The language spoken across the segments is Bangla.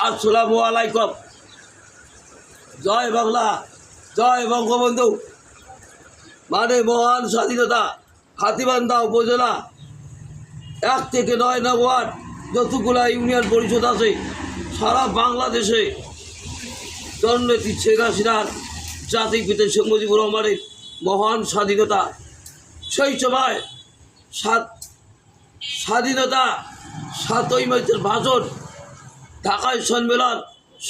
আসসালামু আলাইকুম। জয় বাংলা, জয় বঙ্গবন্ধু। মানে মহান স্বাধীনতা হাতীবান্ধা উপজেলা 1 থেকে 9 নং ওয়ার্ড যতগুলা ইউনিয়ন পরিষদ আছে সারা বাংলাদেশে জননেত্রী শেখ হাসিনার জাতির পিতা শেখ মুজিবুর রহমানের মহান স্বাধীনতা, সেই সময় স্বাধীনতা 7ই মার্চের ভাষণ, ঢাকায় সম্মেলন,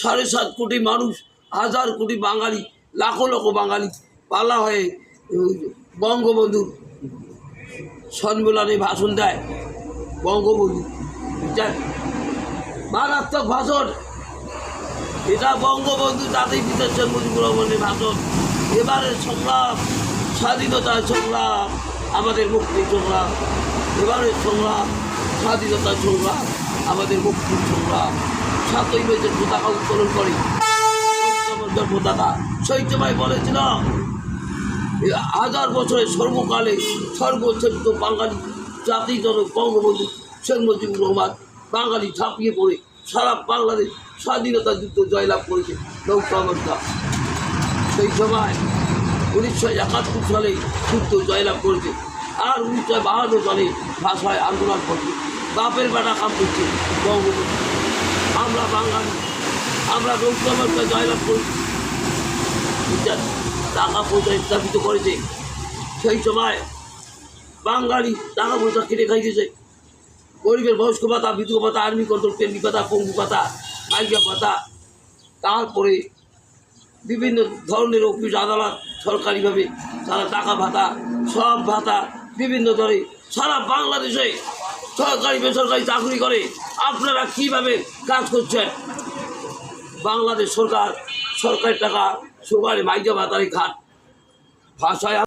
7.5 কোটি মানুষ, 1000 কোটি বাঙালি, লাখো লাখো বাঙালি পালা হয়ে বঙ্গবন্ধুর সম্মেলনে ভাষণ দেয়। বঙ্গবন্ধু মারাত্মক ভাষণ, এটা বঙ্গবন্ধু জাতির পিতা শেখ মুজিবুর রহমানের ভাষণ। এবারের সংগ্রাম, স্বাধীনতার সংগ্রাম, আমাদের মুক্তির সংগ্রাম। এবারের সংগ্রাম, স্বাধীনতার সংগ্রাম, আমাদের মুক্তির সংগ্রাম। 7ই মার্চের পতাকা উত্তোলন করে পতাকা সেই সময় বলেছিল 1000 বছরের সর্বকালে সর্বশ্রেষ্ঠ বাঙালি জাতির জনক বঙ্গবন্ধু শেখ মুজিবুর রহমান বাঙালি ঝাঁপিয়ে পড়ে সারা বাংলাদেশ স্বাধীনতা যুদ্ধ জয়লাভ করেছে নৌকা। সেই সময় 1971 সালে যুদ্ধ জয়লাভ করেছে, আর 1952 সালে ভাষায় আন্দোলন করছে। বাপের বেটা কাম করছে বঙ্গবন্ধু। আমরা বাঙালি, আমরা নৌকা জয়লাভ করেছি, টাকা পয়সা স্থাপিত করেছে। সেই সময় বাঙালি টাকা পয়সা কেটে খাইতেছে। গরিবের বয়স্ক ভাতা, বিধবা ভাতা, আর্মি কন্ট্রোল, পেন্ডি ভাতা, পঙ্গু ভাতা, মাইকা ভাতা, তারপরে বিভিন্ন ধরনের অফিস আদালত সরকারিভাবে তারা টাকা ভাতা, সব ভাতা বিভিন্ন ধরে সারা বাংলাদেশে সরকারি বেসরকারি চাকরি করে। আপনারা কীভাবে কাজ করছেন? বাংলাদেশ সরকার সরকারি টাকা সরকারি মাইকা ভাতারে খাট ভাষায়